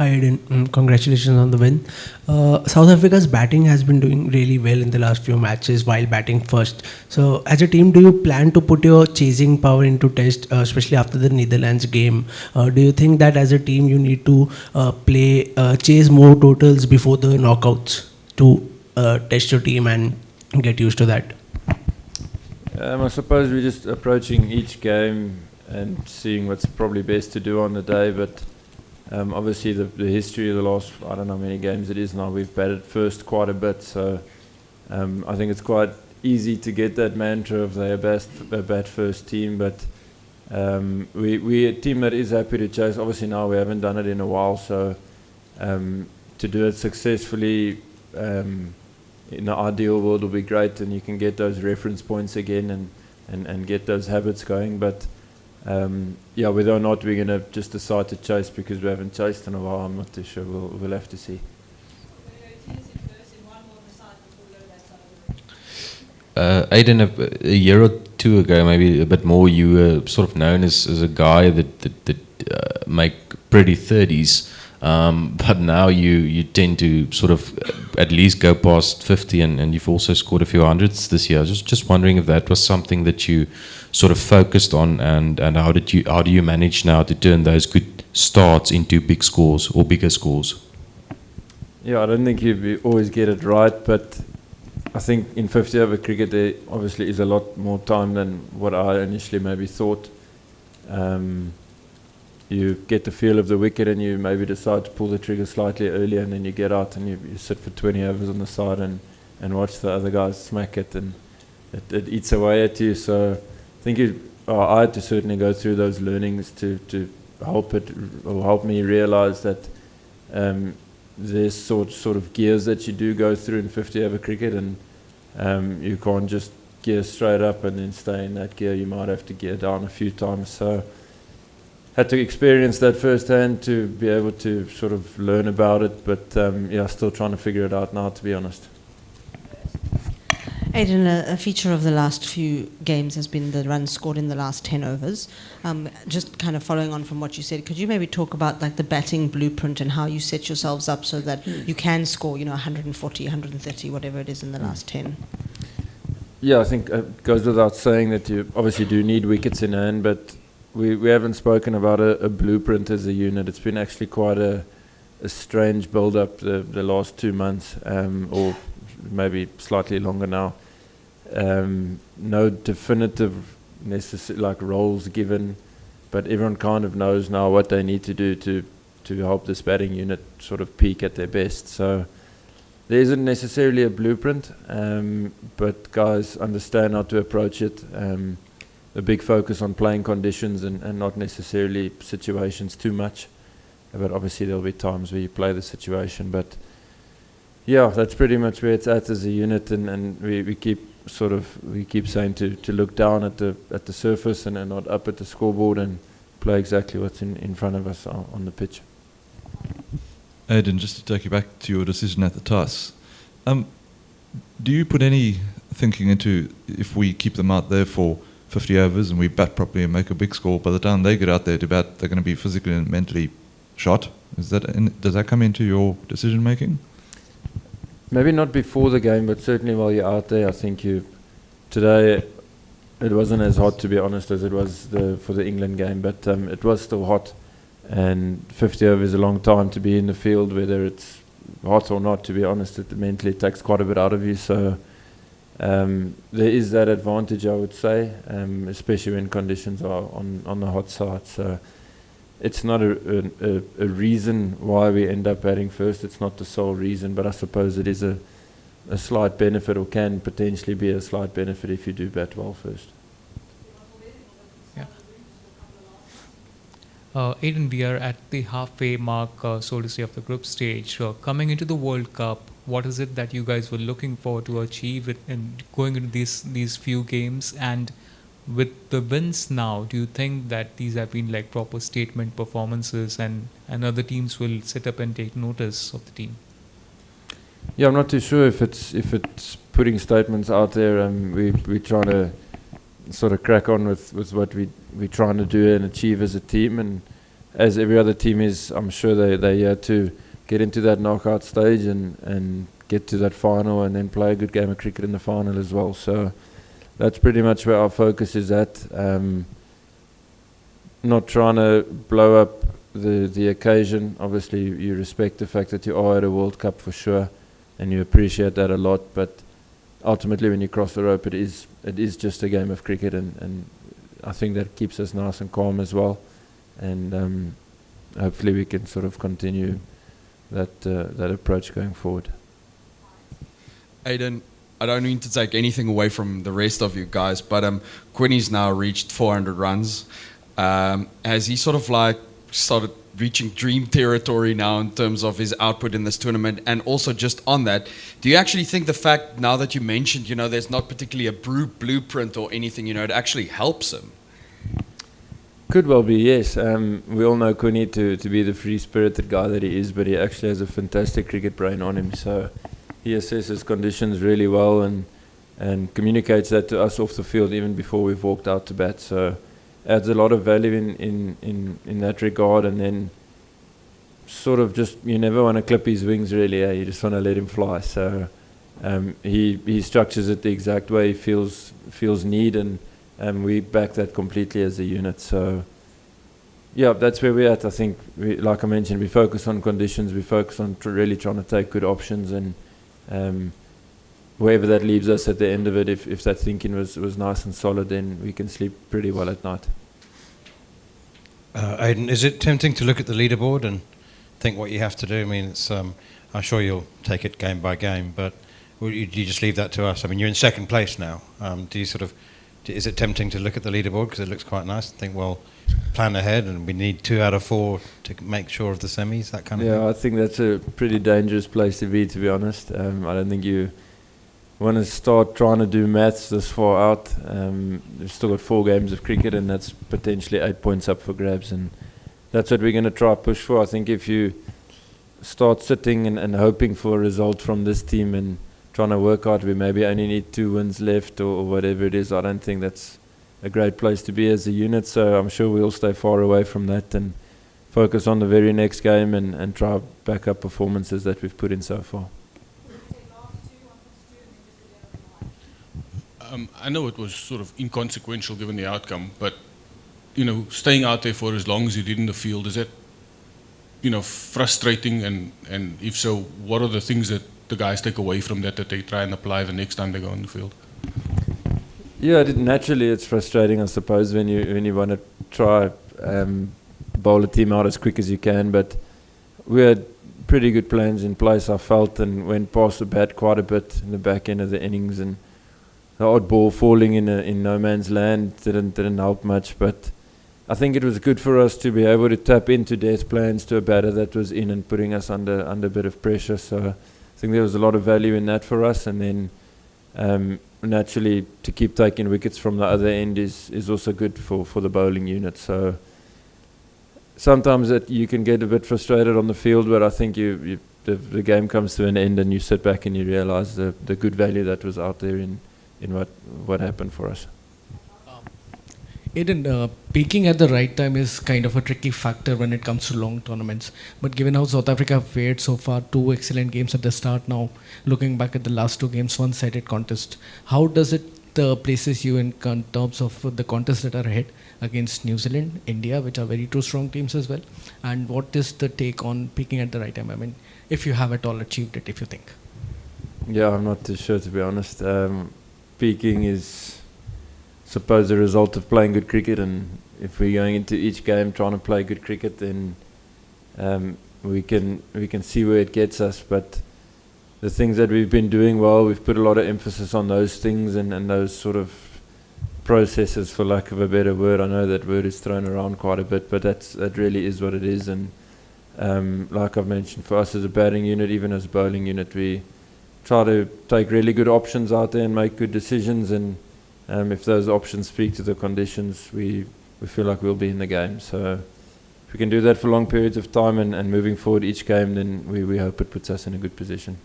Hi, Aiden. Congratulations on the win. South Africa's batting has been doing really well in the last few matches while batting first. So, as a team, do you plan to put your chasing power into test, especially after the Netherlands game? Do you think that as a team you need to chase more totals before the knockouts to test your team and get used to that? I suppose we're just approaching each game and seeing what's probably best to do on the day, but obviously the history of the last, I don't know how many games it is now, we've batted first quite a bit, so I think it's quite easy to get that mantra of they're a bat first team, but we're a team that is happy to chase. Obviously now we haven't done it in a while, so to do it successfully in the ideal world will be great, and you can get those reference points again and get those habits going, but yeah, whether or not we're going to just decide to chase because we haven't chased in a while, I'm not too sure. We'll have to see. Aiden, a year or two ago, maybe a bit more, you were sort of known as a guy that make pretty 30s. But now you tend to sort of at least go past 50, and you've also scored a few hundreds this year. Just wondering if that was something that you sort of focused on, and how do you manage now to turn those good starts into big scores or bigger scores? Yeah, I don't think you always get it right, but I think in 50 over cricket there obviously is a lot more time than what I initially maybe thought. You get the feel of the wicket and you maybe decide to pull the trigger slightly earlier, and then you get out and you sit for 20 overs on the side and watch the other guys smack it, and it eats away at you. So I think I had to certainly go through those learnings to help me realize that there's sort of gears that you do go through in 50 over cricket, and you can't just gear straight up and then stay in that gear. You might have to gear down a few times. So had to experience that firsthand to be able to sort of learn about it, but yeah, still trying to figure it out now, to be honest. Aiden, a feature of the last few games has been the runs scored in the last 10 overs. Just kind of following on from what you said, could you maybe talk about like the batting blueprint and how you set yourselves up so that you can score, 140, 130, whatever it is in the last 10? Yeah, I think it goes without saying that you obviously do need wickets in hand, but we haven't spoken about a blueprint as a unit. It's been actually quite a strange build-up the last 2 months, or maybe slightly longer now. No definitive roles given, but everyone kind of knows now what they need to do to help this batting unit sort of peak at their best. So there isn't necessarily a blueprint, but guys understand how to approach it. A big focus on playing conditions and not necessarily situations too much, but obviously there'll be times where you play the situation, but yeah, that's pretty much where it's at as a unit, and we keep saying to look down at the surface and not up at the scoreboard, and play exactly what's in front of us on the pitch. Aiden, just to take you back to your decision at the toss, do you put any thinking into if we keep them out there for 50 overs and we bat properly and make a big score, by the time they get out there to bat, they're going to be physically and mentally shot? Does that come into your decision making? Maybe not before the game, but certainly while you're out there. I think today it wasn't as hot, to be honest, as it was for the England game, but it was still hot, and 50 overs is a long time to be in the field, whether it's hot or not. To be honest, it mentally takes quite a bit out of you. So there is that advantage, I would say, especially when conditions are on the hot side. So it's not a reason why we end up batting first. It's not the sole reason, but I suppose it is a slight benefit, or can potentially be a slight benefit if you do bat well first. Yeah. Aiden, we are at the halfway mark, so to say, of the group stage. Coming into the World Cup, what is it that you guys were looking for to achieve and going into these few games? And with the wins now, do you think that these have been like proper statement performances, and other teams will sit up and take notice of the team? Yeah, I'm not too sure if it's putting statements out there. We're trying to sort of crack on with what we're trying to do and achieve as a team, and as every other team is, I'm sure they're here to get into that knockout stage and get to that final and then play a good game of cricket in the final as well. So that's pretty much where our focus is at. Not trying to blow up the occasion. Obviously, you respect the fact that you are at a World Cup for sure, and you appreciate that a lot. But ultimately, when you cross the rope, it is just a game of cricket, and I think that keeps us nice and calm as well. And hopefully, we can sort of continue that approach going forward. Aiden, I don't mean to take anything away from the rest of you guys, but Quinny's now reached 400 runs. Has he sort of like started reaching dream territory now in terms of his output in this tournament? And also just on that, do you actually think the fact now that you mentioned, there's not particularly a blueprint or anything, it actually helps him? Could well be, yes. We all know Quinny to be the free-spirited guy that he is, but he actually has a fantastic cricket brain on him. So he assesses conditions really well and communicates that to us off the field even before we've walked out to bat. So adds a lot of value in that regard. And then sort of just, you never want to clip his wings really, you just want to let him fly. So he structures it the exact way he feels need, and we back that completely as a unit. So yeah, that's where we're at. I think, like I mentioned, we focus on conditions, we focus on really trying to take good options, and wherever that leaves us at the end of it, if that thinking was nice and solid, then we can sleep pretty well at night. Aiden, is it tempting to look at the leaderboard and think what you have to do? I mean, it's I'm sure you'll take it game by game, but do you just leave that to us? I mean, you're in second place now. Is it tempting to look at the leaderboard because it looks quite nice and think, well, plan ahead and we need 2 out of 4 to make sure of the semis, that kind of thing? Yeah, I think that's a pretty dangerous place to be honest. I don't think you want to start trying to do maths this far out. We've still got 4 games of cricket, and that's potentially 8 points up for grabs, and that's what we're going to try push for. I think if you start sitting and hoping for a result from this team and trying to work out we maybe only need 2 wins left or whatever it is, I don't think that's a great place to be as a unit. So I'm sure we'll stay far away from that and focus on the very next game and try back up performances that we've put in so far. I know it was sort of inconsequential given the outcome, but staying out there for as long as you did in the field, is that frustrating? And if so, what are the things that the guys take away from that they try and apply the next time they go on the field? Yeah, naturally it's frustrating, I suppose, when you want to try bowl a team out as quick as you can. But we had pretty good plans in place, I felt, and went past the bat quite a bit in the back end of the innings, and the odd ball falling in no man's land didn't help much. But I think it was good for us to be able to tap into Death's plans to a batter that was in and putting us under a bit of pressure. So I think there was a lot of value in that for us. And then naturally to keep taking wickets from the other end is also good for the bowling unit. So sometimes you can get a bit frustrated on the field, but I think the game comes to an end and you sit back and you realise the good value that was out there in what happened for us. Aiden, peaking at the right time is kind of a tricky factor when it comes to long tournaments. But given how South Africa have fared so far, 2 excellent games at the start now, looking back at the last 2 games, one-sided contest, how does it places you in terms of the contests that are ahead against New Zealand, India, which are very 2 strong teams as well? And what is the take on peaking at the right time? I mean, if you have at all achieved it, if you think. Yeah, I'm not too sure, to be honest. Peaking is suppose a result of playing good cricket, and if we're going into each game trying to play good cricket, then we can see where it gets us. But the things that we've been doing well, we've put a lot of emphasis on those things and those sort of processes, for lack of a better word. I know that word is thrown around quite a bit, but that really is what it is. And like I've mentioned, for us as a batting unit, even as a bowling unit, we try to take really good options out there and make good decisions, and if those options speak to the conditions, we feel like we'll be in the game. So if we can do that for long periods of time and moving forward each game, then we hope it puts us in a good position.